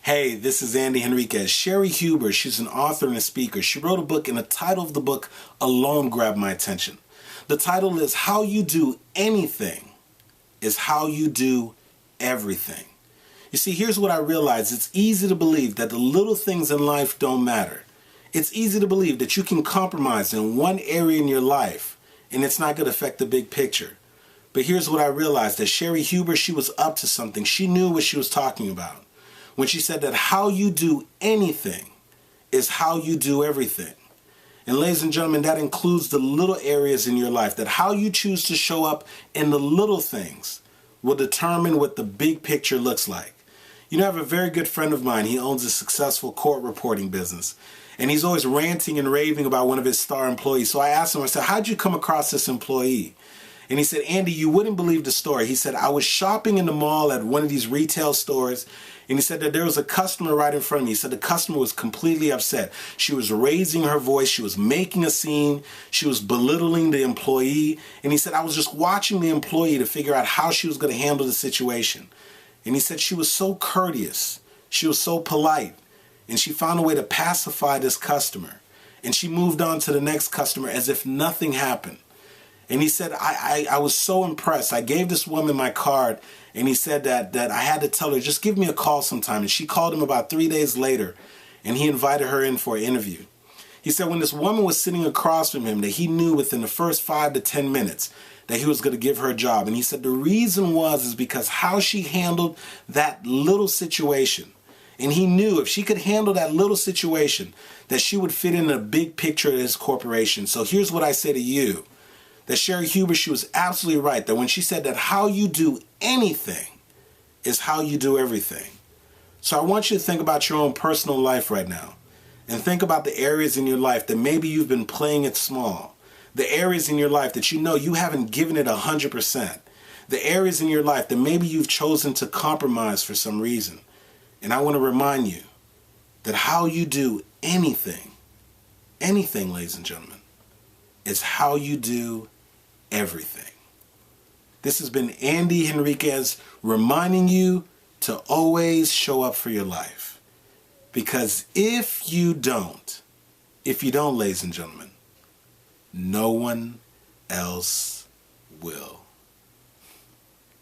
Hey, this is Andy Henriquez. Sherry Huber, she's an author and a speaker. She wrote a book, and the title of the book alone grabbed my attention. The title is How You Do Anything is How You Do Everything. You see, here's what I realized. It's easy to believe that the little things in life don't matter. It's easy to believe that you can compromise in one area in your life and it's not going to affect the big picture. But here's what I realized, that Sherry Huber, she was up to something. She knew what she was talking about when she said that how you do anything is how you do everything. And ladies and gentlemen, that includes the little areas in your life, that how you choose to show up in the little things will determine what the big picture looks like. You know, I have a very good friend of mine. He owns a successful court reporting business. And he's always ranting and raving about one of his star employees. So I asked him, I said, how'd you come across this employee? And he said, Andy, you wouldn't believe the story. He said, I was shopping in the mall at one of these retail stores, and he said that there was a customer right in front of me. He said the customer was completely upset. She was raising her voice. She was making a scene. She was belittling the employee. And he said, I was just watching the employee to figure out how she was going to handle the situation. And he said she was so courteous. She was so polite. And she found a way to pacify this customer. And she moved on to the next customer as if nothing happened. And he said, I was so impressed. I gave this woman my card, and he said that I had to tell her, just give me a call sometime. And she called him about 3 days later, and he invited her in for an interview. He said when this woman was sitting across from him, that he knew within the first 5 to 10 minutes that he was going to give her a job. And he said the reason was because how she handled that little situation. And he knew if she could handle that little situation, that she would fit in the big picture of his corporation. So here's what I say to you. That Sherry Huber, she was absolutely right, that when she said that how you do anything is how you do everything. So I want you to think about your own personal life right now, and think about the areas in your life that maybe you've been playing it small, the areas in your life that you know you haven't given it 100%, the areas in your life that maybe you've chosen to compromise for some reason. And I want to remind you that how you do anything, ladies and gentlemen, is how you do everything. This has been Andy Henriquez reminding you to always show up for your life. Because if you don't, ladies and gentlemen, no one else will.